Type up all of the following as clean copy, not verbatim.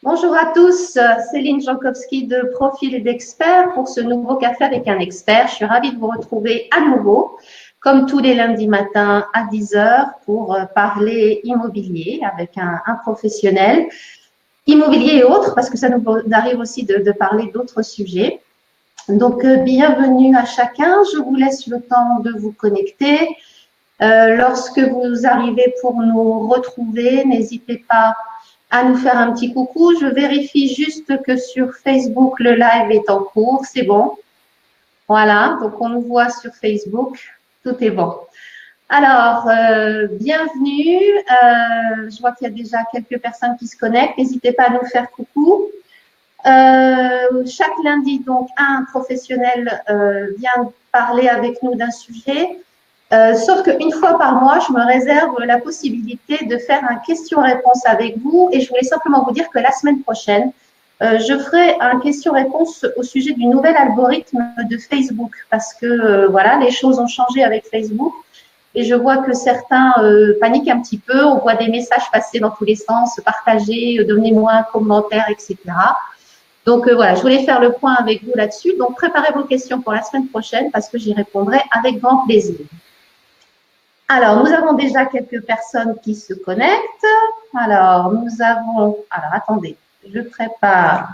Bonjour à tous, Céline Jankowski de Profil et d'Expert pour ce nouveau café avec un expert. Je suis ravie de vous retrouver à nouveau, comme tous les lundis matins à 10 heures pour parler immobilier avec un professionnel, immobilier et autres, parce que ça nous arrive aussi de parler d'autres sujets. Donc, bienvenue à chacun. Je vous laisse le temps de vous connecter. Lorsque vous arrivez pour nous retrouver, n'hésitez pas à nous faire un petit coucou. Je vérifie juste que sur Facebook, le live est en cours. C'est bon. Voilà, donc on nous voit sur Facebook. Tout est bon. Alors, bienvenue. Je vois qu'il y a déjà quelques personnes qui se connectent. N'hésitez pas à nous faire coucou. Chaque lundi, donc, un professionnel vient parler avec nous d'un sujet. Sauf qu'une fois par mois, je me réserve la possibilité de faire un question-réponse avec vous. Et je voulais simplement vous dire que la semaine prochaine, je ferai un question-réponse au sujet du nouvel algorithme de Facebook. Parce que, voilà, les choses ont changé avec Facebook. Et je vois que certains paniquent un petit peu. On voit des messages passer dans tous les sens, partagez, donnez-moi un commentaire, etc. Donc, voilà, je voulais faire le point avec vous là-dessus. Donc, préparez vos questions pour la semaine prochaine parce que j'y répondrai avec grand plaisir. Alors, nous avons déjà quelques personnes qui se connectent. Alors, attendez, je prépare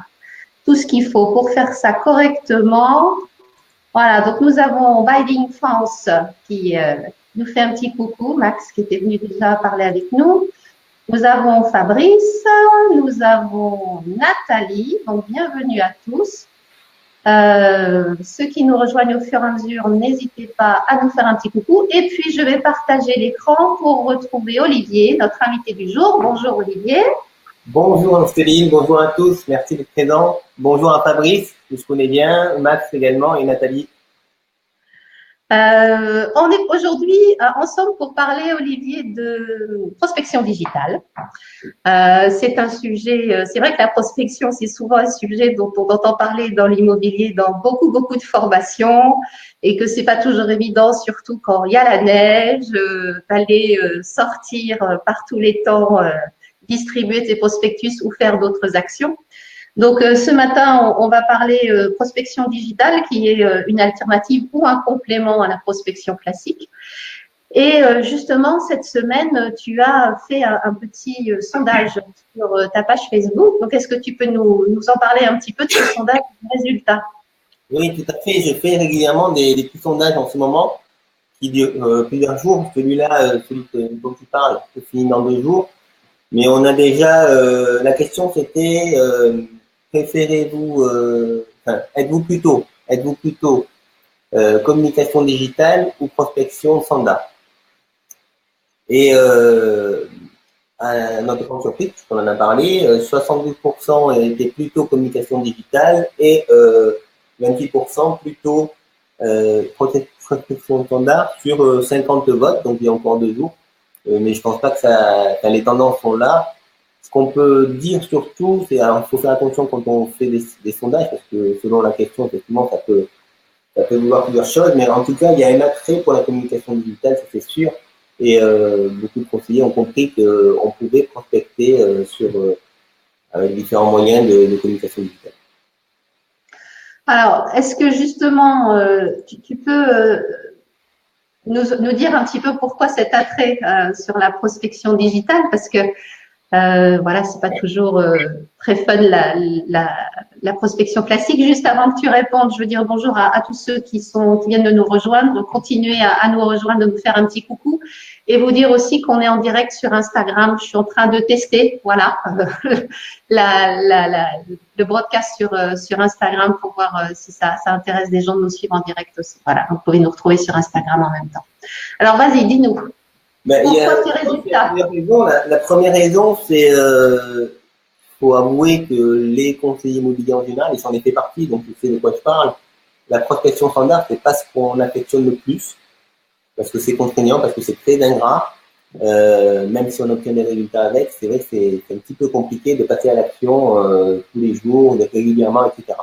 tout ce qu'il faut pour faire ça correctement. Voilà, donc nous avons Binding France qui nous fait un petit coucou, Max qui était venu déjà parler avec nous. Nous avons Fabrice, nous avons Nathalie, donc bienvenue à tous. Ceux qui nous rejoignent au fur et à mesure, n'hésitez pas à nous faire un petit coucou. Et puis, je vais partager l'écran pour retrouver Olivier, notre invité du jour. Bonjour Olivier. Bonjour Céline, bonjour à tous, merci d'être présent. Bonjour à Fabrice, que je connais bien, Max également et Nathalie. On est aujourd'hui ensemble pour parler, Olivier, de prospection digitale. C'est un sujet, c'est vrai que la prospection, c'est souvent un sujet dont on entend parler dans l'immobilier, dans beaucoup de formations, et que c'est pas toujours évident, surtout quand il y a la neige, d'aller sortir par tous les temps, distribuer tes prospectus ou faire d'autres actions. Donc, ce matin, on va parler prospection digitale, qui est une alternative ou un complément à la prospection classique. Et justement, cette semaine, tu as fait un petit sondage sur ta page Facebook. Donc, est-ce que tu peux nous en parler un petit peu de ce sondage de résultats? Oui, tout à fait, je fais régulièrement des petits sondages en ce moment qui durent plusieurs jours. Celui-là, celui dont tu parles, se finit dans 2 jours. Mais on a déjà, la question c'était, préférez-vous, êtes-vous plutôt communication digitale ou prospection standard? Et à notre grande surprise, puisqu'on en a parlé, 72% étaient plutôt communication digitale et 28% plutôt prospection standard sur 50 votes, donc il y a encore 2 jours. Mais je pense pas que les tendances sont là. Ce qu'on peut dire surtout, c'est qu'il faut faire attention quand on fait des sondages, parce que selon la question, effectivement, ça peut vouloir plusieurs choses, mais en tout cas, il y a un attrait pour la communication digitale, ça c'est sûr. Et beaucoup de conseillers ont compris qu'on pouvait prospecter avec différents moyens de communication digitale. Alors, est-ce que justement, tu peux nous dire un petit peu pourquoi cet attrait sur la prospection digitale? Parce que voilà, c'est pas toujours très fun la prospection classique. Juste avant que tu répondes, je veux dire bonjour à tous ceux qui viennent de nous rejoindre. Donc, continuez à nous rejoindre, de nous faire un petit coucou et vous dire aussi qu'on est en direct sur Instagram. Je suis en train de tester, voilà, le broadcast sur Instagram pour voir si ça intéresse des gens de nous suivre en direct aussi. Voilà, vous pouvez nous retrouver sur Instagram en même temps. Alors, vas-y, dis-nous. Pourquoi ces résultats? La première raison, c'est faut avouer que les conseillers immobiliers en général, ils s'en fait partie, donc je sais de quoi je parle. La prospection standard, c'est pas ce qu'on affectionne le plus, parce que c'est contraignant, parce que c'est très ingrat. Même si on obtient des résultats avec, c'est vrai que c'est un petit peu compliqué de passer à l'action tous les jours, régulièrement, etc.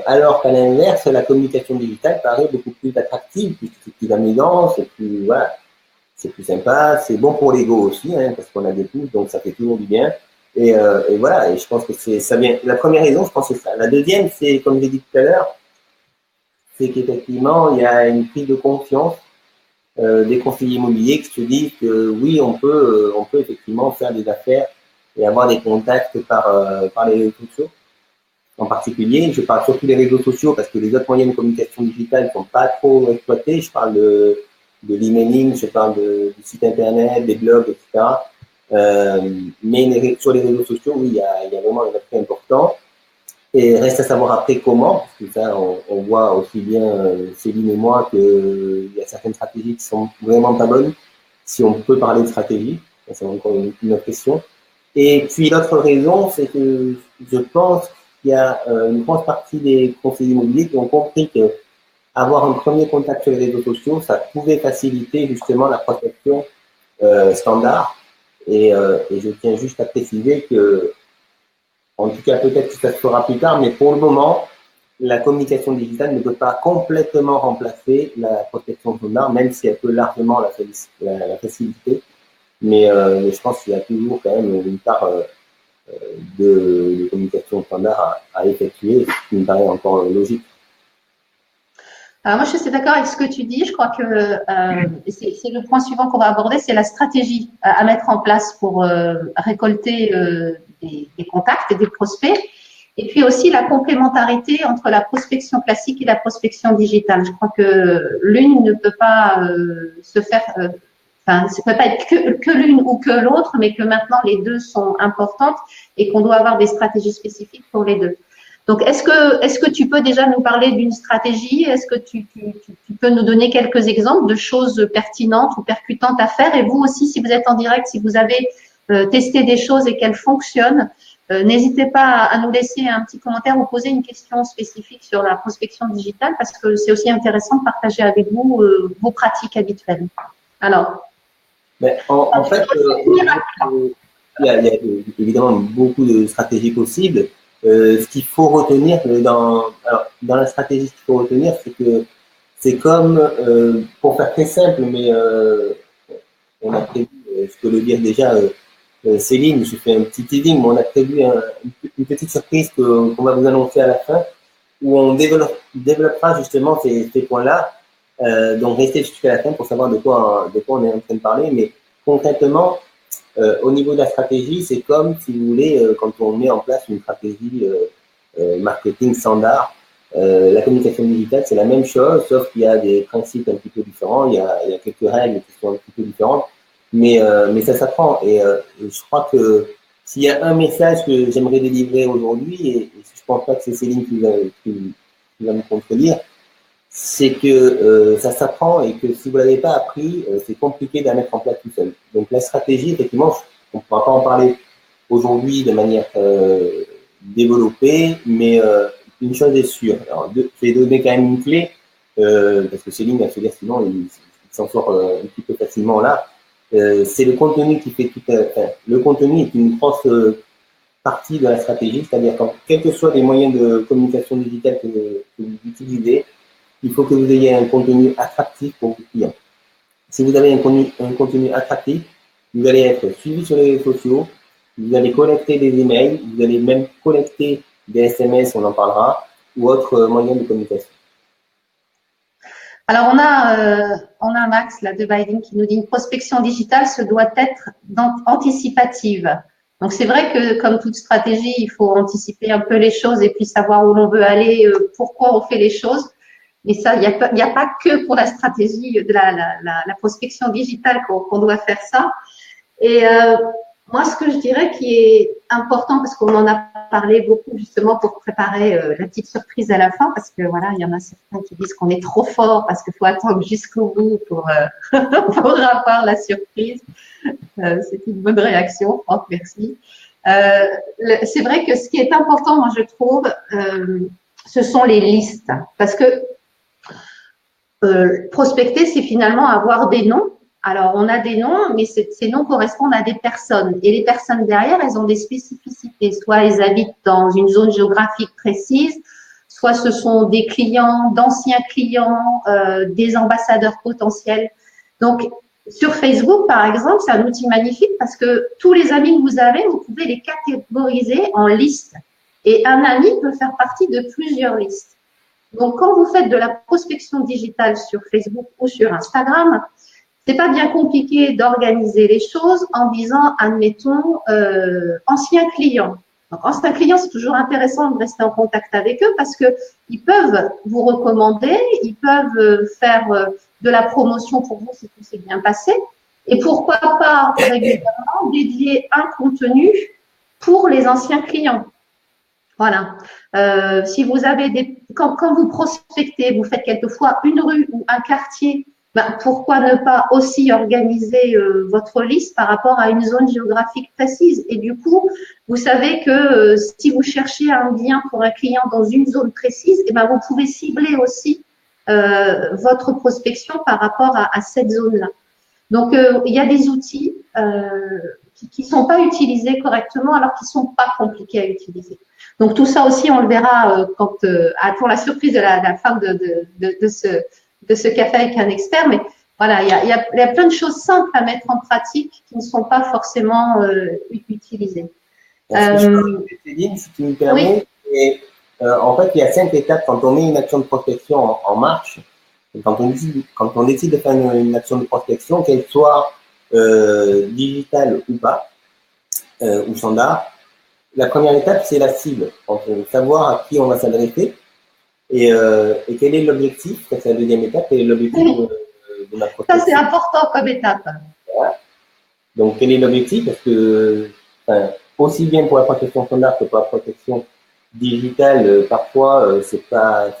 Alors qu'à l'inverse, la communication digitale paraît beaucoup plus attractive, puisque c'est plus amusant, c'est plus sympa, c'est bon pour l'ego aussi, hein, parce qu'on a des pouces, donc ça fait toujours du bien. Et voilà, et je pense que ça vient. La première raison, je pense que c'est ça. La deuxième, c'est, comme j'ai dit tout à l'heure, c'est qu'effectivement, il y a une prise de conscience des conseillers immobiliers qui se disent que oui, on peut effectivement faire des affaires et avoir des contacts par les réseaux sociaux. En particulier, je parle surtout des réseaux sociaux parce que les autres moyens de communication digitale ne sont pas trop exploités. Je parle de l'emailing, je parle du site internet, des blogs, etc. Mais sur les réseaux sociaux, oui, il y a vraiment un aspect important. Et reste à savoir après comment, parce que ça, on voit aussi bien Céline et moi qu'il y a certaines stratégies qui sont vraiment pas bonnes, si on peut parler de stratégie, c'est encore une autre question. Et puis l'autre raison, c'est que je pense qu'il y a une grosse partie des conseillers immobiliers qui ont compris que avoir un premier contact sur les réseaux sociaux, ça pouvait faciliter justement la prospection standard. Et je tiens juste à préciser que, en tout cas peut-être que ça se fera plus tard, mais pour le moment, la communication digitale ne peut pas complètement remplacer la prospection standard, même si elle peut largement la faciliter. Mais je pense qu'il y a toujours quand même une part de communication standard à effectuer, ce qui me paraît encore logique. Alors moi, je suis d'accord avec ce que tu dis. Je crois que c'est le point suivant qu'on va aborder, c'est la stratégie à mettre en place pour récolter des contacts et des prospects. Et puis aussi la complémentarité entre la prospection classique et la prospection digitale. Je crois que l'une ne peut pas se faire, enfin, ça ne peut pas être que l'une ou que l'autre, mais que maintenant les deux sont importantes et qu'on doit avoir des stratégies spécifiques pour les deux. Donc, est-ce que tu peux déjà nous parler d'une stratégie? Est-ce que tu peux nous donner quelques exemples de choses pertinentes ou percutantes à faire? Et vous aussi, si vous êtes en direct, si vous avez testé des choses et qu'elles fonctionnent, n'hésitez pas à nous laisser un petit commentaire ou poser une question spécifique sur la prospection digitale parce que c'est aussi intéressant de partager avec vous vos pratiques habituelles. Alors, Mais en fait, il y a évidemment beaucoup de stratégies possibles. Ce qu'il faut retenir dans la stratégie, ce qu'il faut retenir, c'est que c'est comme, pour faire très simple, mais on a prévu, je peux le dire déjà, Céline, je fais un petit teasing, mais on a prévu une petite surprise qu'on va vous annoncer à la fin, où on développera justement ces points-là. Donc restez jusqu'à la fin pour savoir de quoi on est en train de parler. Mais concrètement, au niveau de la stratégie, c'est comme, si vous voulez, quand on met en place une stratégie marketing standard, la communication digitale, c'est la même chose, sauf qu'il y a des principes un petit peu différents, il y a quelques règles qui sont un petit peu différentes, mais ça s'apprend. Et je crois que s'il y a un message que j'aimerais délivrer aujourd'hui, et je pense pas que c'est Céline qui va me contredire, c'est que ça s'apprend et que si vous l'avez pas appris, c'est compliqué de la mettre en place tout seul. Donc la stratégie, effectivement, on ne pourra pas en parler aujourd'hui de manière développée, mais une chose est sûre. Alors, je vais donner quand même une clé, parce que Céline va se dire sinon il s'en sort un petit peu facilement là. C'est le contenu qui fait le contenu est une grosse partie de la stratégie, c'est-à-dire que quels que soient les moyens de communication digitale que vous utilisez, il faut que vous ayez un contenu attractif pour vos clients. Si vous avez un contenu attractif, vous allez être suivi sur les réseaux sociaux, vous allez collecter des emails, vous allez même collecter des SMS, on en parlera, ou autres moyens de communication. alors on a Max là de Biden qui nous dit une prospection digitale se doit être anticipative. Donc c'est vrai que comme toute stratégie, il faut anticiper un peu les choses et puis savoir où l'on veut aller, pourquoi on fait les choses. Mais ça, il y a pas que pour la stratégie de la prospection digitale qu'on doit faire ça. Et moi, ce que je dirais qui est important, parce qu'on en a parlé beaucoup justement pour préparer la petite surprise à la fin, parce que voilà, il y en a certains qui disent qu'on est trop fort parce qu'il faut attendre jusqu'au bout pour, pour avoir la surprise. C'est une bonne réaction, Franck, merci. C'est vrai que ce qui est important, moi, je trouve, ce sont les listes, parce que prospecter, c'est finalement avoir des noms. Alors, on a des noms, mais ces noms correspondent à des personnes. Et les personnes derrière, elles ont des spécificités. Soit elles habitent dans une zone géographique précise, soit ce sont des clients, d'anciens clients, des ambassadeurs potentiels. Donc, Sur Facebook, par exemple, c'est un outil magnifique parce que tous les amis que vous avez, vous pouvez les catégoriser en listes. Et un ami peut faire partie de plusieurs listes. Donc, quand vous faites de la prospection digitale sur Facebook ou sur Instagram, c'est pas bien compliqué d'organiser les choses en disant, admettons, anciens clients. Donc, anciens clients, c'est toujours intéressant de rester en contact avec eux parce que ils peuvent vous recommander, ils peuvent faire de la promotion pour vous si tout s'est bien passé. Et pourquoi pas régulièrement dédier un contenu pour les anciens clients. Voilà. Si vous avez quand vous prospectez, vous faites quelquefois une rue ou un quartier, ben, pourquoi ne pas aussi organiser votre liste par rapport à une zone géographique précise? Et du coup, vous savez que si vous cherchez un bien pour un client dans une zone précise, et ben vous pouvez cibler aussi votre prospection par rapport à cette zone-là. Donc, il y a des outils qui sont pas utilisés correctement alors qu'ils sont pas compliqués à utiliser. Donc, tout ça aussi, on le verra pour la surprise de la fin de ce café avec un expert. Mais voilà, il y a plein de choses simples à mettre en pratique qui ne sont pas forcément utilisées. Si tu me permets, oui. Et, en fait, il y a 5 étapes quand on met une action de prospection en marche. Quand on décide de faire une action de prospection, qu'elle soit digitale ou pas, ou standard, la première étape, c'est la cible. Donc, savoir à qui on va s'adresser et quel est l'objectif. C'est la deuxième étape, quel est l'objectif de la prospection. Ça, c'est important comme étape. Voilà. Donc, quel est l'objectif? Parce que, aussi bien pour la prospection standard que pour la prospection digitale, parfois, ça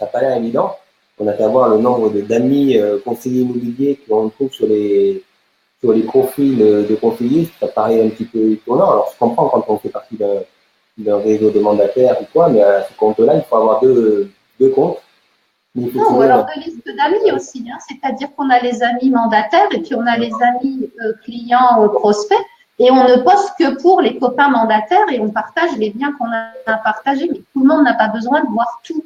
n'a pas l'air évident. On a qu'à voir le nombre d'amis conseillers immobiliers qu'on trouve sur les profils de conseillers, ça paraît un petit peu étonnant. Alors, je comprends quand on fait partie d'un réseau de mandataires ou quoi, mais à ce compte-là, il faut avoir deux comptes. Non, ou alors deux listes d'amis aussi, hein. C'est-à-dire qu'on a les amis mandataires et puis on a les amis clients prospects et on ne poste que pour les copains mandataires et on partage les biens qu'on a partagés. Mais tout le monde n'a pas besoin de voir tout.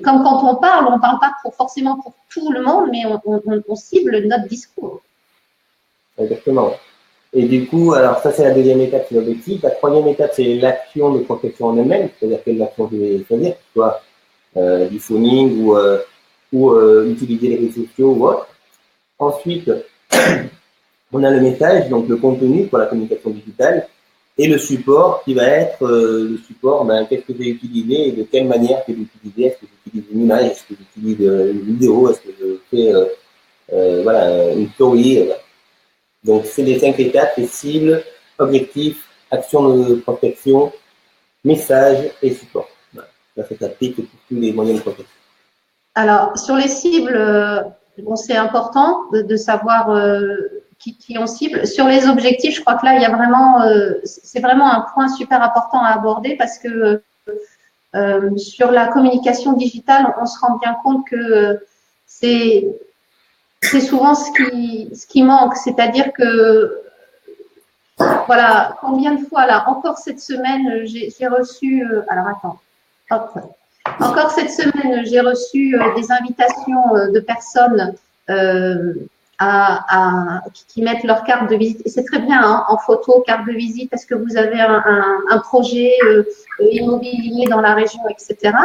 Comme quand on parle pas forcément pour tout le monde, mais on cible notre discours. Exactement. Et du coup, alors ça c'est la deuxième étape, c'est l'objectif. La troisième étape, c'est l'action de prospection en elle-même, c'est-à-dire quelle action je vais choisir, soit du phoning ou utiliser les réseaux sociaux ou autre. Ensuite, on a le message, donc le contenu pour la communication digitale, et le support qui va être le support, qu'est-ce que j'ai utilisé et de quelle manière je vais l'utiliser. Est-ce que j'utilise une image, est-ce que j'utilise une vidéo, est-ce que je fais voilà, une story. Donc, c'est les 5 étapes, les cibles, objectifs, action de prospection, message et support. Voilà. Ça s'applique pour tous les moyens de prospection. Alors, sur les cibles, bon, c'est important de savoir qui on cible. Sur les objectifs, je crois que là, il y a vraiment, c'est vraiment un point super important à aborder parce que sur la communication digitale, on se rend bien compte que c'est souvent ce qui manque. C'est-à-dire que, voilà, combien de fois, là, encore cette semaine, j'ai reçu, alors attends, hop. Encore cette semaine, j'ai reçu des invitations de personnes qui mettent leur carte de visite. Et c'est très bien, hein, en photo, carte de visite, parce que vous avez un projet immobilier dans la région, etc.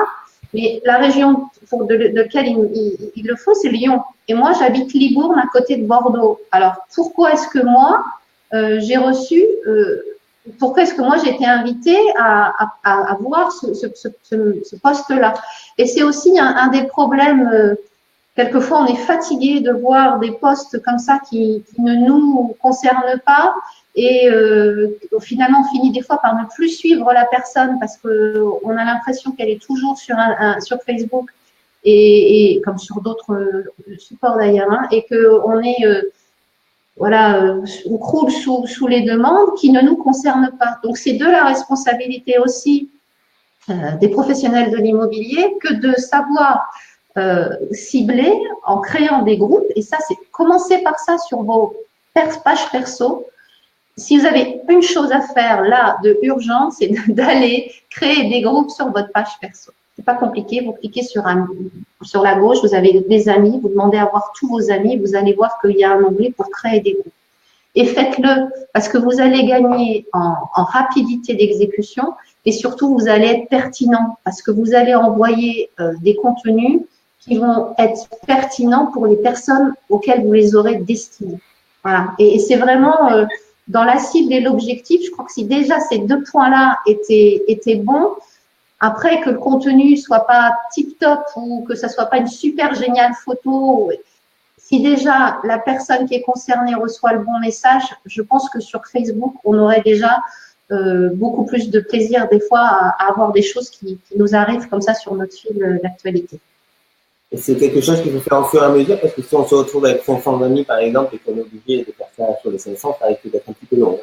Mais la région de laquelle ils le font, c'est Lyon. Et moi, j'habite Libourne, à côté de Bordeaux. Alors, pourquoi est-ce que moi, j'ai reçu... pourquoi est-ce que moi j'ai été invitée à voir ce poste-là? Et c'est aussi un des problèmes. Quelquefois, on est fatigué de voir des postes comme ça qui ne nous concernent pas et finalement, on finit des fois par ne plus suivre la personne parce qu'on a l'impression qu'elle est toujours sur Facebook et comme sur d'autres supports d'ailleurs, hein, et qu'on est voilà, on croule sous les demandes qui ne nous concernent pas. Donc, c'est de la responsabilité aussi des professionnels de l'immobilier que de savoir cibler en créant des groupes. Et ça, c'est commencer par ça sur vos pages perso. Si vous avez une chose à faire là de urgence, c'est d'aller créer des groupes sur votre page perso. C'est pas compliqué. Vous cliquez sur la gauche, vous avez des amis, vous demandez à voir tous vos amis, vous allez voir qu'il y a un onglet pour créer des groupes. et faites-le parce que vous allez gagner en rapidité d'exécution et surtout vous allez être pertinent parce que vous allez envoyer des contenus qui vont être pertinents pour les personnes auxquelles vous les aurez destinés. Voilà. Et c'est vraiment dans la cible et l'objectif, je crois que si déjà ces deux points-là étaient bons, après que le contenu soit pas tip-top ou que ça soit pas une super géniale photo, si déjà la personne qui est concernée reçoit le bon message, je pense que sur Facebook, on aurait déjà beaucoup plus de plaisir des fois à avoir des choses qui nous arrivent comme ça sur notre fil d'actualité. Et c'est quelque chose qu'il faut faire au fur et à mesure, parce que si on se retrouve avec 500 amis, par exemple, et qu'on est obligé de faire ça sur les 500, ça risque d'être un petit peu long.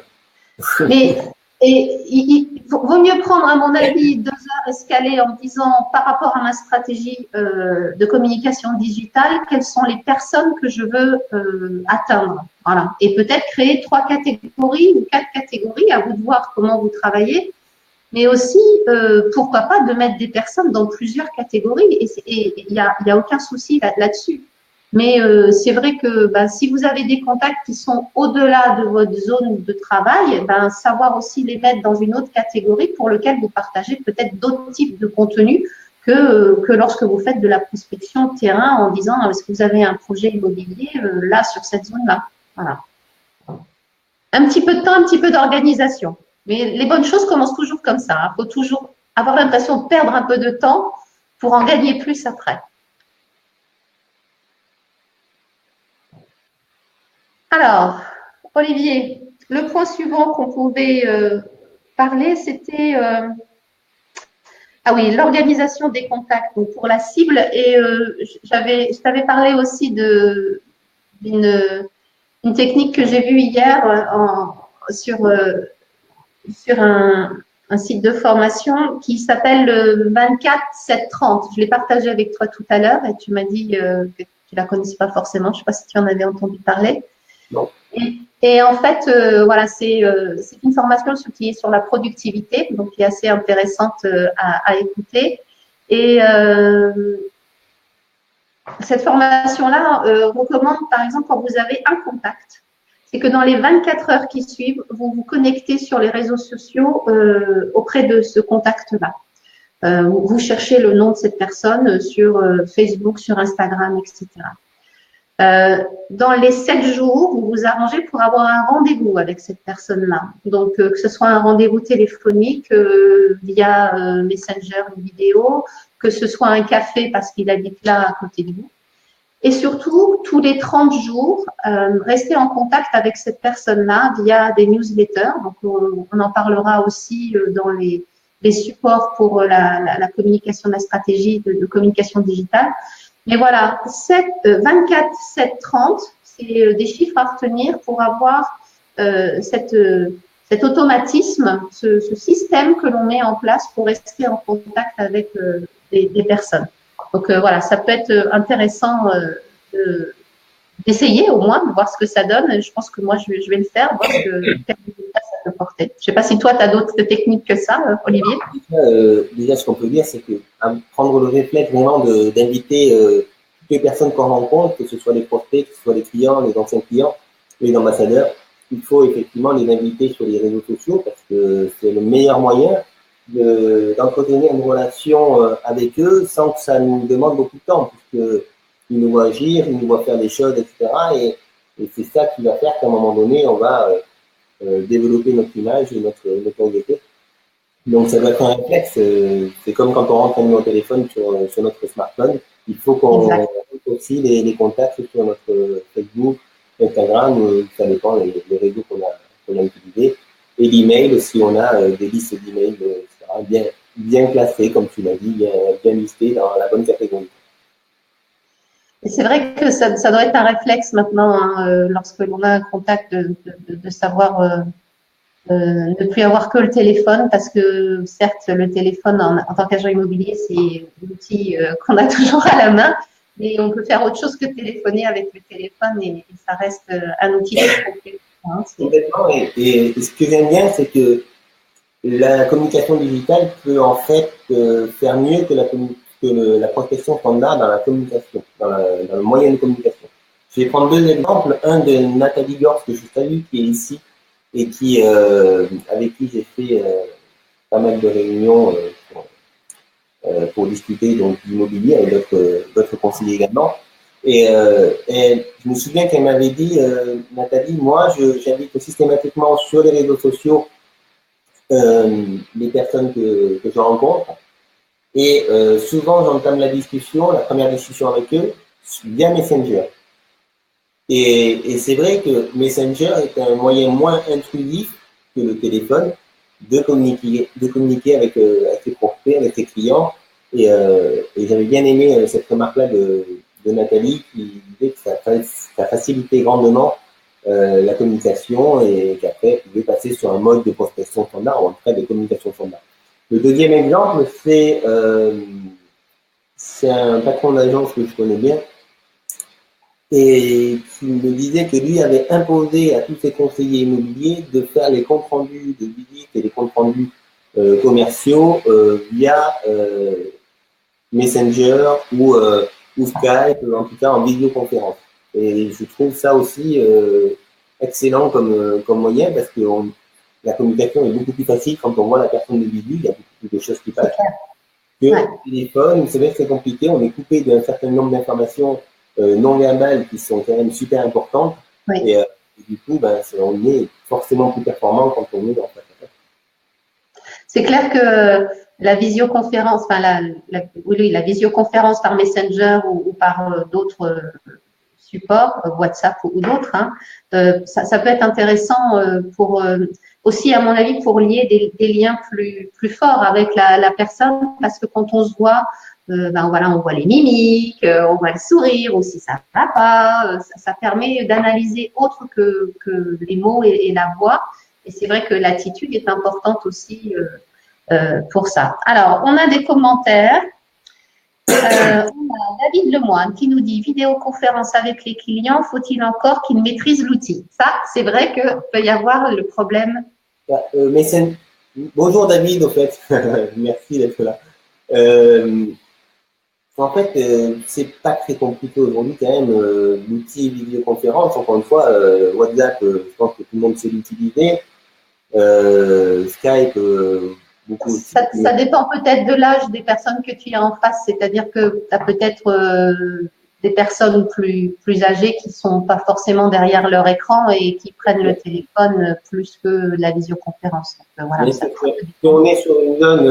Mais il vaut mieux prendre, à mon avis, 2 heures escalées en disant, par rapport à ma stratégie de communication digitale, quelles sont les personnes que je veux atteindre. Voilà. Et peut-être créer 3 catégories ou 4 catégories, à vous de voir comment vous travaillez. Mais aussi, pourquoi pas de mettre des personnes dans plusieurs catégories. Et il y a aucun souci là-dessus. Mais c'est vrai que si vous avez des contacts qui sont au-delà de votre zone de travail, savoir aussi les mettre dans une autre catégorie pour lequel vous partagez peut-être d'autres types de contenus que lorsque vous faites de la prospection terrain en disant est-ce que vous avez un projet immobilier là sur cette zone-là. Voilà. Un petit peu de temps, un petit peu d'organisation. Mais les bonnes choses commencent toujours comme ça. Il faut toujours avoir l'impression de perdre un peu de temps pour en gagner plus après. Alors, Olivier, le point suivant qu'on pouvait parler, c'était l'organisation des contacts donc pour la cible. Et je t'avais parlé aussi d'une technique que j'ai vue hier sur un site de formation qui s'appelle le 24-7-30. Je l'ai partagé avec toi tout à l'heure et tu m'as dit que tu ne la connaissais pas forcément. Je ne sais pas si tu en avais entendu parler. Non. Et en fait, c'est une formation qui est sur la productivité, donc qui est assez intéressante à écouter. Et cette formation-là recommande, par exemple, quand vous avez un contact, c'est que dans les 24 heures qui suivent, vous vous connectez sur les réseaux sociaux auprès de ce contact-là. Vous cherchez le nom de cette personne sur Facebook, sur Instagram, etc. Dans les 7 jours, vous vous arrangez pour avoir un rendez-vous avec cette personne-là. Donc, que ce soit un rendez-vous téléphonique via Messenger, une vidéo, que ce soit un café parce qu'il habite là à côté de vous. Et surtout, tous les 30 jours, restez en contact avec cette personne-là via des newsletters. Donc, on en parlera aussi dans les supports pour la communication, la stratégie de communication digitale. Mais voilà, 24, 7, 30, c'est des chiffres à retenir pour avoir cet automatisme, ce système que l'on met en place pour rester en contact avec des personnes. Donc voilà, ça peut être intéressant d'essayer au moins, de voir ce que ça donne. Je pense que moi, je vais le faire, voir quel résultat ça peut porter. Je ne sais pas si toi, tu as d'autres techniques que ça, Olivier. Déjà, ce qu'on peut dire, c'est que prendre le réflexe vraiment d'inviter toutes les personnes qu'on rencontre, que ce soit les prospects, que ce soit les clients, les anciens clients, les ambassadeurs, il faut effectivement les inviter sur les réseaux sociaux parce que c'est le meilleur moyen d'entretenir une relation avec eux sans que ça nous demande beaucoup de temps, puisqu'ils nous voient agir, ils nous voient faire des choses, etc. Et c'est ça qui va faire qu'à un moment donné, on va développer notre image et notre notoriété. Donc, ça doit être un réflexe. C'est comme quand on rentre un numéro de téléphone sur notre smartphone. Il faut qu'on ait aussi les contacts sur notre Facebook, Instagram, ça dépend des réseaux qu'on a utilisés. Et l'email, si on a des listes d'emails, etc., bien classées, comme tu l'as dit, bien listées dans la bonne catégorie. Et c'est vrai que ça doit être un réflexe maintenant, hein, lorsque l'on a un contact, de savoir ne plus avoir que le téléphone, parce que certes, le téléphone en tant qu'agent immobilier, c'est l'outil qu'on a toujours à la main, mais on peut faire autre chose que téléphoner avec le téléphone et ça reste un outil complet. Hein, complètement. Et ce que j'aime bien, c'est que la communication digitale peut en fait faire mieux que la prospection standard dans la communication, dans le moyen de communication. Je vais prendre deux exemples. Un de Nathalie Gors, que je salue, qui est ici, et qui, avec qui j'ai fait pas mal de réunions pour discuter donc d'immobilier avec d'autres conseillers également. Et je me souviens qu'elle m'avait dit, Nathalie, moi, j'invite systématiquement sur les réseaux sociaux les personnes que je rencontre. Et souvent, j'entame la première discussion avec eux, via Messenger. Et c'est vrai que Messenger est un moyen moins intrusif que le téléphone de communiquer avec ses prospects, avec ses clients. Et j'avais bien aimé cette remarque-là de Nathalie qui disait que ça facilitait grandement la communication et qu'après, elle pouvait passer sur un mode de prospection standard ou en tout cas de communication standard. Le deuxième exemple, c'est un patron d'agence que je connais bien et qui me disait que lui avait imposé à tous ses conseillers immobiliers de faire les comptes rendus de visite et les comptes rendus commerciaux via Messenger ou Skype, en tout cas en vidéoconférence. Et je trouve ça aussi excellent comme moyen parce que la communication est beaucoup plus facile quand on voit la personne de visu, il y a beaucoup plus de choses qui passent. Que le téléphone, c'est vrai que c'est compliqué, on est coupé d'un certain nombre d'informations non verbales qui sont quand même super importantes. Oui. Et du coup, on est forcément plus performant quand on est dans ça. C'est clair que la visioconférence, la visioconférence par Messenger ou par d'autres supports, WhatsApp ou d'autres, hein, ça peut être intéressant pour aussi, à mon avis, pour lier des liens plus forts avec la personne, parce que quand on se voit, on voit les mimiques, on voit le sourire, ou si ça va pas, ça permet d'analyser autre que les mots et la voix. Et c'est vrai que l'attitude est importante aussi pour ça. Alors, on a des commentaires. On a David Lemoine qui nous dit vidéoconférence avec les clients, faut-il encore qu'ils maîtrisent l'outil? Ça, c'est vrai qu'il peut y avoir le problème. Bonjour David, en fait. Merci d'être là. En fait, c'est pas très compliqué aujourd'hui quand même. L'outil vidéoconférence, encore une fois, WhatsApp, je pense que tout le monde sait l'utiliser. Skype, beaucoup aussi. Ça dépend peut-être de l'âge des personnes que tu as en face, c'est-à-dire que tu as peut-être des personnes plus âgées qui sont pas forcément derrière leur écran et qui prennent le téléphone plus que la visioconférence. Donc, voilà, si on est sur une zone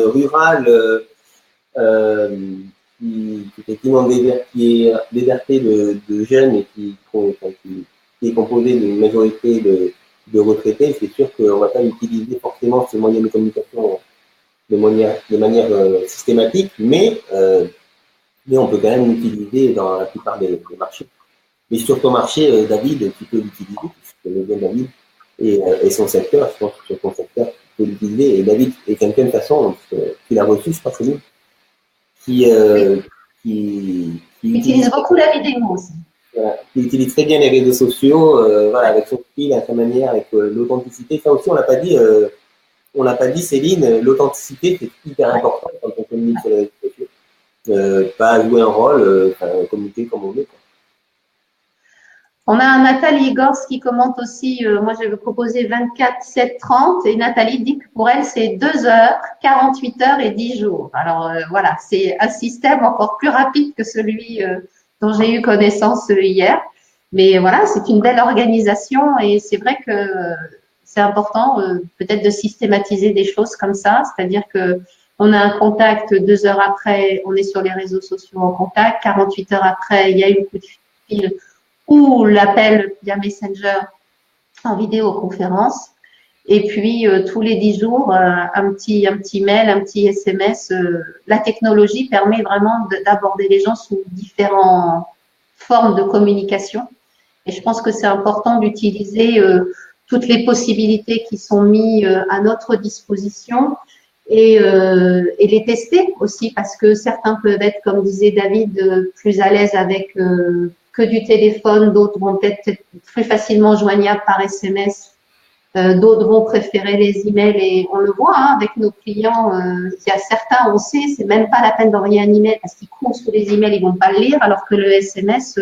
rurale qui effectivement qui est désertée de jeunes et qui est composée d'une majorité de retraités, c'est sûr qu'on ne va pas utiliser forcément ce moyen de communication de manière systématique, mais on peut quand même l'utiliser dans la plupart des marchés. Mais sur ton marché, David, tu peux l'utiliser, puisque le bien David et son secteur, je pense que sur ton secteur, tu peux l'utiliser. Et David est quelqu'un de toute façon, qu'il a reçu, je pense que lui, qui utilise beaucoup la vidéo aussi. Voilà, qui utilise très bien les réseaux sociaux, avec son style, à sa manière, avec l'authenticité. Ça aussi, on l'a pas dit, Céline, l'authenticité, c'est hyper important quand on communique sur les réseaux sociaux. Pas jouer un rôle, communiquer comme on veut. On a Nathalie Gors qui commente aussi, moi je vais proposer 24, 7, 30 et Nathalie dit que pour elle c'est 2 heures, 48 heures et 10 jours. Alors voilà, c'est un système encore plus rapide que celui dont j'ai eu connaissance hier. Mais voilà, c'est une belle organisation et c'est vrai que c'est important peut-être de systématiser des choses comme ça, c'est-à-dire que on a un contact 2 heures après, on est sur les réseaux sociaux en contact, 48 heures après, il y a eu un coup de fil ou l'appel via Messenger en vidéoconférence. Et puis, tous les 10 jours, un petit mail, un petit SMS. La technologie permet vraiment d'aborder les gens sous différentes formes de communication. Et je pense que c'est important d'utiliser toutes les possibilités qui sont mises à notre disposition et les tester aussi parce que certains peuvent être, comme disait David, plus à l'aise avec que du téléphone, d'autres vont être plus facilement joignables par SMS, d'autres vont préférer les emails et on le voit avec nos clients, il y a certains, on sait, c'est même pas la peine d'envoyer un email parce qu'ils courent sous les emails, ils vont pas le lire, alors que le SMS,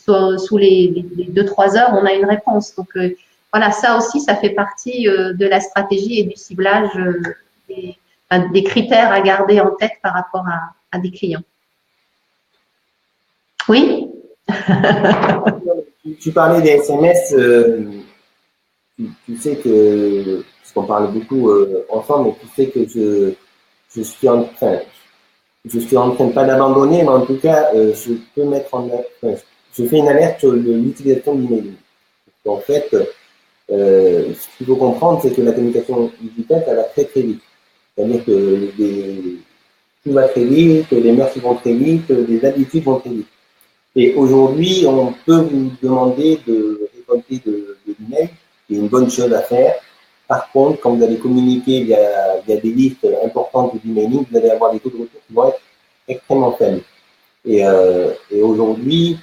sous les 2-3 heures, on a une réponse. Donc, voilà, ça aussi, ça fait partie de la stratégie et du ciblage des critères à garder en tête par rapport à des clients. Oui. Tu parlais des SMS, tu sais que, parce qu'on parle beaucoup ensemble, mais tu sais que je suis en train pas d'abandonner, mais en tout cas, je peux mettre je fais une alerte sur l'utilisation de l'email. En fait, ce qu'il faut comprendre, c'est que la communication digitale, ça va très très vite. C'est-à-dire que tout va très vite, les mœurs vont très vite, les habitudes vont très vite. Et aujourd'hui, on peut vous demander de récolter de l'email, c'est une bonne chose à faire. Par contre, quand vous allez communiquer via des listes importantes d'emailing, vous allez avoir des taux de retour qui vont être extrêmement faibles. Et aujourd'hui,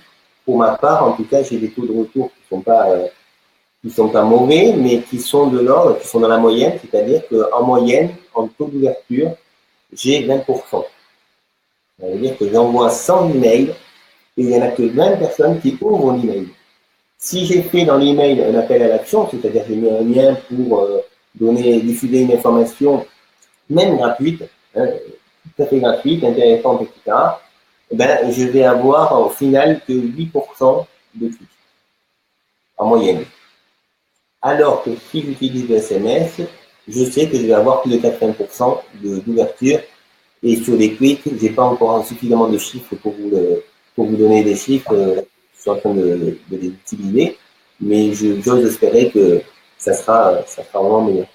pour ma part, en tout cas, j'ai des taux de retour qui sont pas mauvais, mais qui sont de l'ordre, qui sont dans la moyenne, c'est-à-dire qu'en moyenne, en taux d'ouverture, j'ai 20%. Ça veut dire que j'envoie 100 emails et il n'y en a que 20 personnes qui ouvrent l'email. Si j'ai fait dans l'email un appel à l'action, c'est-à-dire j'ai mis un lien pour diffuser une information, même gratuite, hein, tout à fait gratuite, intéressante, etc., ben, je vais avoir au final que 8% de clics, en moyenne. Alors que si j'utilise le SMS, je sais que je vais avoir plus de 80% d'ouverture. Et sur les clics, j'ai pas encore suffisamment de chiffres pour vous donner des chiffres. Je suis en train de les utiliser, mais j'ose espérer que ça sera vraiment meilleur.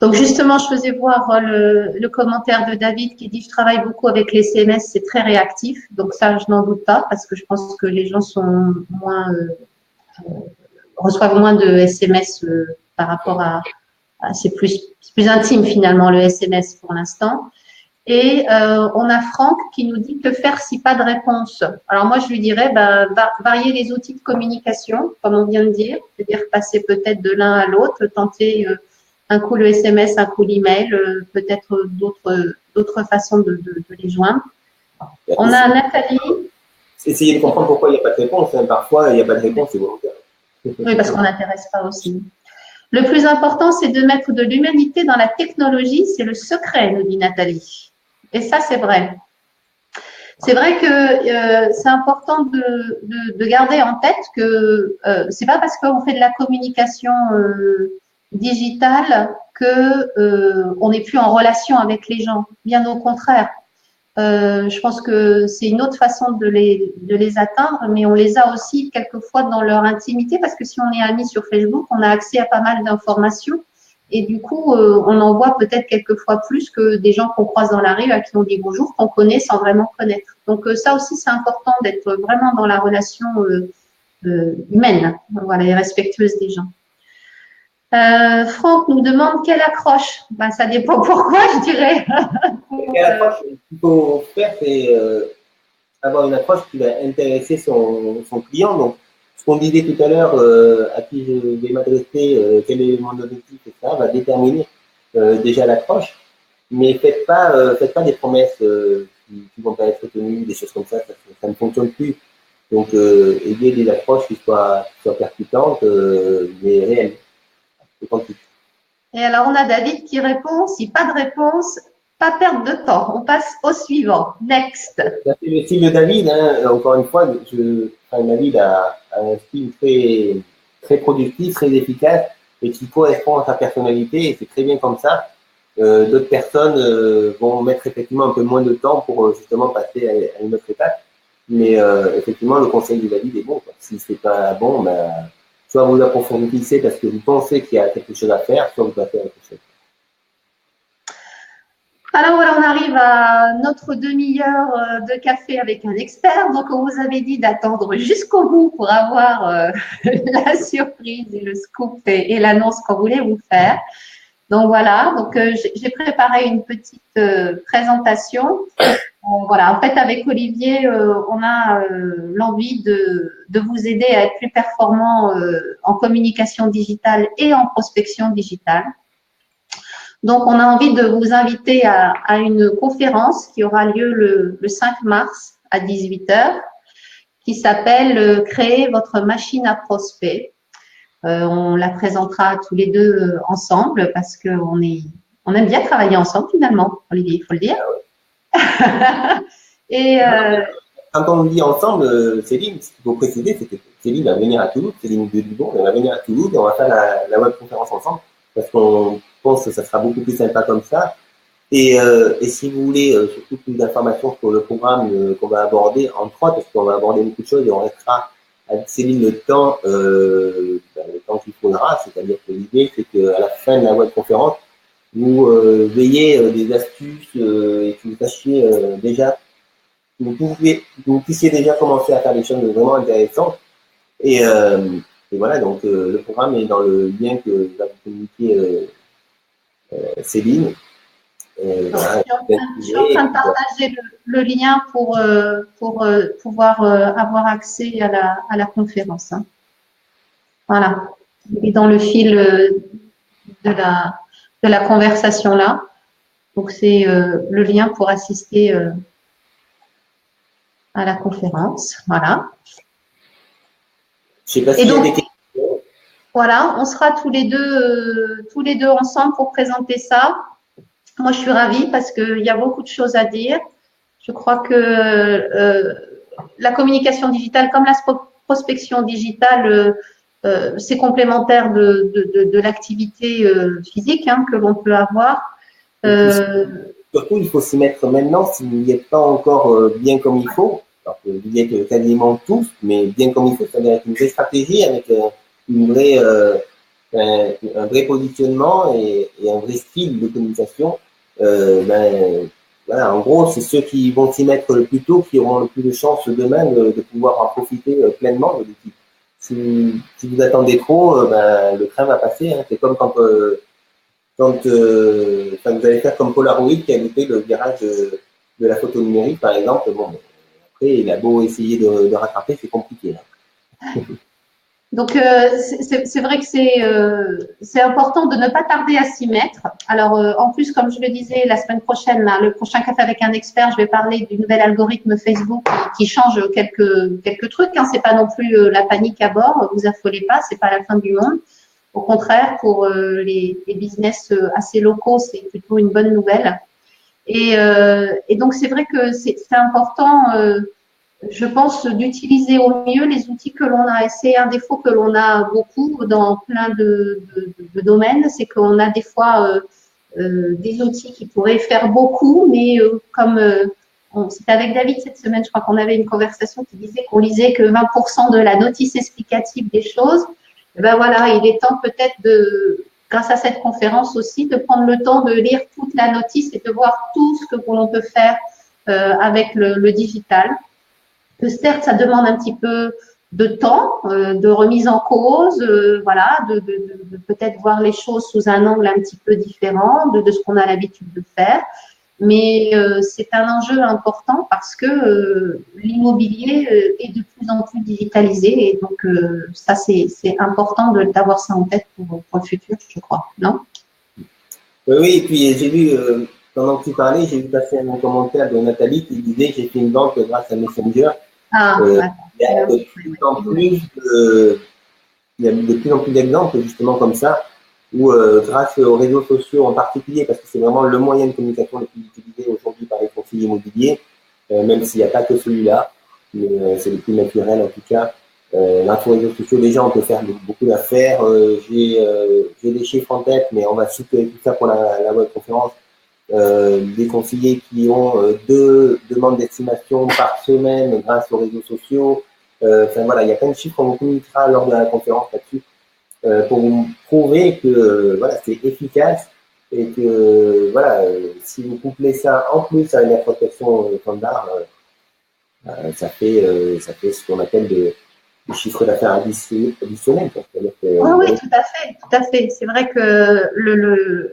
Donc justement, je faisais voir le commentaire de David qui dit je travaille beaucoup avec les SMS, c'est très réactif. Donc ça, je n'en doute pas parce que je pense que les gens sont reçoivent moins de SMS par rapport à c'est plus intime finalement le SMS pour l'instant. Et on a Franck qui nous dit que faire si pas de réponse. Alors moi, je lui dirais varier les outils de communication, comme on vient de dire, c'est-à-dire passer peut-être de l'un à l'autre, tenter un coup le SMS, un coup l'email, peut-être d'autres façons de les joindre. On a Nathalie. Essayez de comprendre pourquoi il n'y a pas de réponse. Hein. Parfois, il n'y a pas de réponse, c'est volontaire. Oui, parce qu'on n'intéresse pas aussi. Le plus important, c'est de mettre de l'humanité dans la technologie. C'est le secret, nous dit Nathalie. Et ça, c'est vrai. C'est vrai que c'est important de garder en tête que c'est pas parce qu'on fait de la communication digitale que on n'est plus en relation avec les gens. Bien au contraire. Je pense que c'est une autre façon de les atteindre, mais on les a aussi quelquefois dans leur intimité parce que si on est amis sur Facebook, on a accès à pas mal d'informations et du coup, on en voit peut-être quelquefois plus que des gens qu'on croise dans la rue à qui on dit bonjour, qu'on connaît sans vraiment connaître. Donc ça aussi, c'est important d'être vraiment dans la relation humaine, voilà, et respectueuse des gens. Franck nous demande quelle accroche. Ben, ça dépend pourquoi, je dirais. Quelle approche qu'il faut faire, c'est avoir une approche qui va intéresser son client. Donc, ce qu'on disait tout à l'heure, à qui je vais m'adresser, quel est mon objectif, etc., va déterminer déjà l'approche. Mais faites pas des promesses qui vont pas être tenues, des choses comme ça ne fonctionne plus. Donc, ayez des approches qui soient percutantes, mais réelles, authentiques. Et alors, on a David qui répond, si pas de réponse, pas perdre de temps. On passe au suivant. Next. C'est le style de David, hein. Encore une fois, David a un style très, très productif, très efficace et qui correspond à sa personnalité et c'est très bien comme ça. D'autres personnes vont mettre effectivement un peu moins de temps pour justement passer à une autre étape. Mais effectivement, le conseil de David est bon, quoi. Si c'est pas bon, ben, soit vous approfondissez parce que vous pensez qu'il y a quelque chose à faire, soit vous passez à autre chose. Alors voilà, on arrive à notre demi-heure de café avec un expert. Donc, on vous avait dit d'attendre jusqu'au bout pour avoir la surprise et le scoop et l'annonce qu'on voulait vous faire. Donc voilà, donc j'ai préparé une petite présentation. Voilà, en fait, avec Olivier, on a l'envie de vous aider à être plus performant en communication digitale et en prospection digitale. Donc, on a envie de vous inviter à une conférence qui aura lieu le 5 mars à 18h, qui s'appelle Créer votre machine à prospect. On la présentera tous les deux ensemble parce qu'on on aime bien travailler ensemble finalement, Olivier, il faut le dire. Et quand on dit ensemble, Céline, ce qu'il faut préciser, c'est que Céline va venir à Toulouse, Céline de Dubon, elle va venir à Toulouse et on va faire la webconférence ensemble parce qu'on pense que ça sera beaucoup plus sympa comme ça. Et si vous voulez surtout plus d'informations sur le programme qu'on va aborder, entre autres, parce qu'on va aborder beaucoup de choses et on restera avec Céline le temps qu'il faudra, c'est-à-dire que l'idée, c'est qu'à la fin de la webconférence, vous veillez des astuces et que vous sachiez déjà, vous puissiez déjà commencer à faire des choses vraiment intéressantes. Et voilà, donc le programme est dans le lien que va vous communiquer Céline. Voilà, je suis en train de partager le lien pour pouvoir avoir accès à la conférence. Hein. Voilà. Il est dans le fil de la conversation là. Donc, c'est le lien pour assister à la conférence. Voilà. Je sais pas s'il y a des questions. Voilà, on sera tous les deux ensemble pour présenter ça. Moi, je suis ravie parce qu'il y a beaucoup de choses à dire. Je crois que la communication digitale, comme la prospection digitale, c'est complémentaire de l'activité physique hein, que l'on peut avoir. Surtout, il faut s'y mettre maintenant si vous n'y êtes pas encore bien comme il faut. Alors que vous y êtes quasiment tous, mais bien comme il faut, c'est-à-dire avec une vraie stratégie, avec une vraie, un vrai positionnement et un vrai style de communication. Voilà, en gros, c'est ceux qui vont s'y mettre le plus tôt qui auront le plus de chances demain de pouvoir en profiter pleinement de l'outil. Si vous attendez trop, le train va passer. Hein. C'est comme quand vous allez faire comme Polaroid qui a loupé le virage de la photo numérique, par exemple. Bon, après, il a beau essayer de rattraper, c'est compliqué. Là. Donc, c'est vrai que c'est important de ne pas tarder à s'y mettre. Alors, en plus, comme je le disais, la semaine prochaine, là, le prochain café avec un expert, je vais parler du nouvel algorithme Facebook qui change quelques trucs. Hein. C'est pas non plus la panique à bord. Vous affolez pas, c'est pas la fin du monde. Au contraire, pour les business assez locaux, c'est plutôt une bonne nouvelle. Et donc, c'est vrai que c'est important. Je pense d'utiliser au mieux les outils que l'on a. Et c'est un défaut que l'on a beaucoup dans plein de domaines, c'est qu'on a des fois des outils qui pourraient faire beaucoup, mais comme c'était avec David cette semaine, je crois qu'on avait une conversation qui disait qu'on lisait que 20% de la notice explicative des choses. Et ben voilà, il est temps peut-être grâce à cette conférence aussi, de prendre le temps de lire toute la notice et de voir tout ce que l'on peut faire avec le digital. Que certes, ça demande un petit peu de temps, de remise en cause, voilà, de peut-être voir les choses sous un angle un petit peu différent de ce qu'on a l'habitude de faire. Mais c'est un enjeu important parce que l'immobilier est de plus en plus digitalisé et donc ça c'est important d'avoir ça en tête pour le futur, je crois, non? Oui, et puis j'ai vu, pendant que tu parlais, j'ai vu passer un commentaire de Nathalie qui disait j'ai fait une vente grâce à Messenger. Il y a de plus en plus d'exemples justement comme ça, où grâce aux réseaux sociaux en particulier, parce que c'est vraiment le moyen de communication le plus utilisé aujourd'hui par les conseillers immobiliers, même s'il n'y a pas que celui-là, mais c'est le plus naturel en tout cas. Grâce aux réseaux sociaux, déjà on peut faire beaucoup d'affaires. J'ai des chiffres en tête, mais on va soutenir tout ça pour la webconférence. Des conseillers qui ont 2 demandes d'estimation par semaine grâce aux réseaux sociaux. Enfin voilà, il y a plein de chiffres qu'on vous communiquera lors de la conférence là-dessus pour vous prouver que voilà, c'est efficace et que voilà, si vous couplez ça en plus à une prospection standard, ça fait ce qu'on appelle des chiffres d'affaires additionnels. Oui, tout à fait. C'est vrai que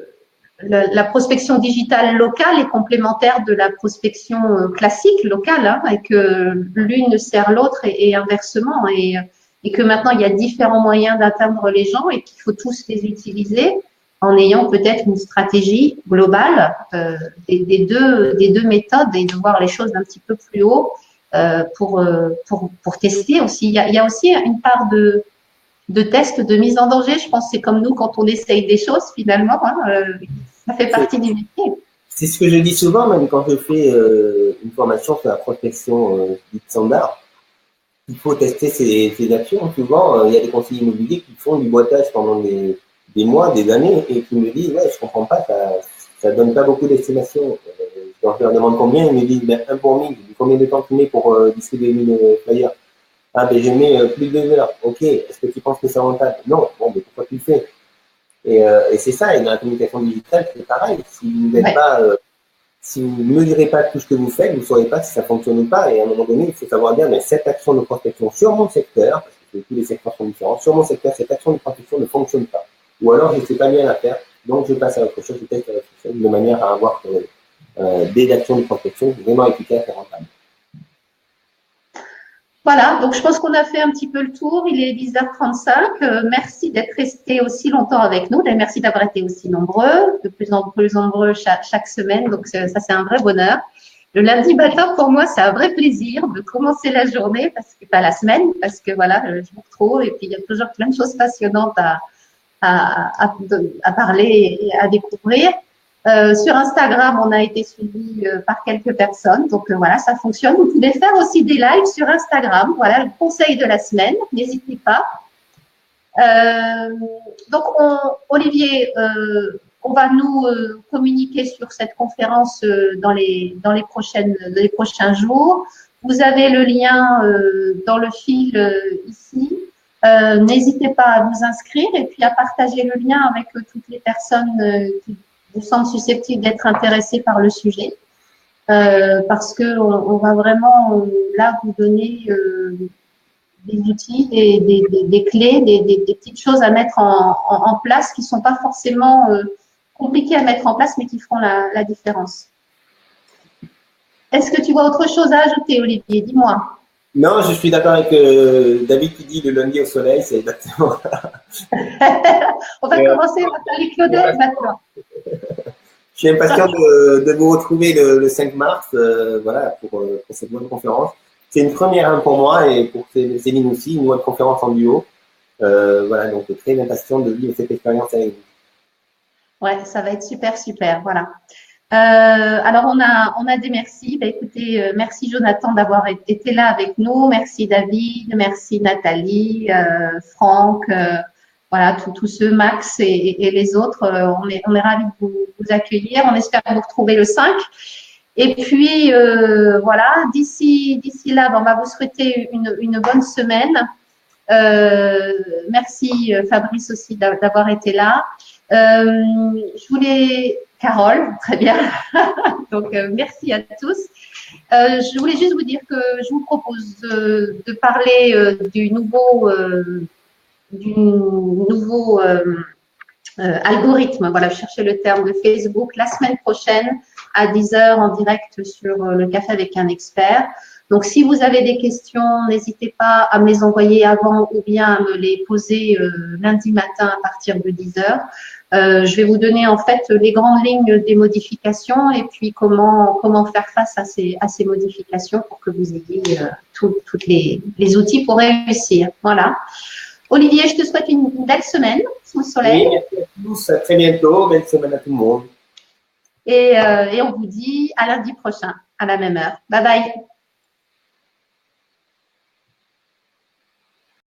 la prospection digitale locale est complémentaire de la prospection classique locale, hein, et que l'une sert l'autre et inversement, et que maintenant il y a différents moyens d'atteindre les gens et qu'il faut tous les utiliser en ayant peut-être une stratégie globale des deux méthodes et de voir les choses d'un petit peu plus haut. pour tester aussi. Il y a aussi une part de test, de mise en danger. Je pense que c'est comme nous quand on essaye des choses finalement. Hein, ça fait partie du métier. C'est ce que je dis souvent, même quand je fais une formation sur la prospection dite standard. Il faut tester ces actions. Souvent, il y a des conseillers immobiliers qui font du boitage pendant des mois, des années, et qui me disent, ouais, je comprends pas, ça donne pas beaucoup d'estimation. Quand je leur demande combien, ils me disent, ben, 1 pour 1000. Combien de temps tu mets pour distribuer 1000 flyers? Ah, ben, je mets plus de 2 heures. Ok. Est-ce que tu penses que c'est rentable? Non. Bon, mais pourquoi tu le fais? Et c'est ça. Et dans la communication digitale, c'est pareil. Si vous n'êtes pas, si vous ne mesurez pas tout ce que vous faites, vous ne saurez pas si ça fonctionne ou pas. Et à un moment donné, il faut savoir dire, mais cette action de prospection sur mon secteur, parce que tous les secteurs sont différents, sur mon secteur, cette action de prospection ne fonctionne pas. Ou alors, je ne sais pas bien la faire, donc je passe à autre chose, je teste à autre chose, de manière à avoir des actions de prospection vraiment efficaces et rentables. Voilà, donc je pense qu'on a fait un petit peu le tour. Il est 10h35. Merci d'être resté aussi longtemps avec nous. Et merci d'avoir été aussi nombreux, de plus en plus nombreux chaque semaine. Donc ça, c'est un vrai bonheur. Le lundi matin, pour moi, c'est un vrai plaisir de commencer la journée, pas la semaine, parce que voilà, je vous retrouve et puis il y a toujours plein de choses passionnantes à parler et à découvrir. Sur Instagram, on a été suivi par quelques personnes. Donc voilà, ça fonctionne. Vous pouvez faire aussi des lives sur Instagram. Voilà le conseil de la semaine. N'hésitez pas. Donc Olivier, on va nous communiquer sur cette conférence dans les prochains jours. Vous avez le lien dans le fil ici. N'hésitez pas à vous inscrire et puis à partager le lien avec toutes les personnes qui vous semblent susceptibles d'être intéressées par le sujet, parce que on va vraiment là vous donner des outils, des clés, des petites choses à mettre en place qui sont pas forcément compliquées à mettre en place, mais qui feront la différence. Est-ce que tu vois autre chose à ajouter, Olivier? Dis-moi. Non, je suis d'accord avec David qui dit le lundi au soleil, c'est exactement ça. On va commencer à faire les Claudel maintenant. Je suis impatient de vous retrouver le 5 mars, voilà, pour cette bonne conférence. C'est une première pour moi et pour Céline aussi, une bonne conférence en duo. Voilà, donc très impatient de vivre cette expérience avec vous. Ouais, ça va être super, super, voilà. Alors on a des merci. Bah, écoutez, merci Jonathan d'avoir été là avec nous. Merci David, merci Nathalie, Franck, voilà tous ceux, Max et les autres. On est ravis de vous accueillir. On espère vous retrouver le 5. Et puis voilà, d'ici là, on va vous souhaiter une bonne semaine. Merci Fabrice aussi d'avoir été là. Je voulais Carole, très bien. Donc, merci à tous. Je voulais juste vous dire que je vous propose de parler du nouveau algorithme. Voilà, je cherchais le terme de Facebook la semaine prochaine à 10h en direct sur le café avec un expert. Donc, si vous avez des questions, n'hésitez pas à me les envoyer avant ou bien à me les poser lundi matin à partir de 10h. Je vais vous donner en fait les grandes lignes des modifications et puis comment faire face à ces modifications pour que vous ayez tous les outils pour réussir. Voilà. Olivier, je te souhaite une belle semaine sous le soleil. Oui, merci à tous. À très bientôt. Belle semaine à tout le monde. Et on vous dit à lundi prochain, à la même heure. Bye bye.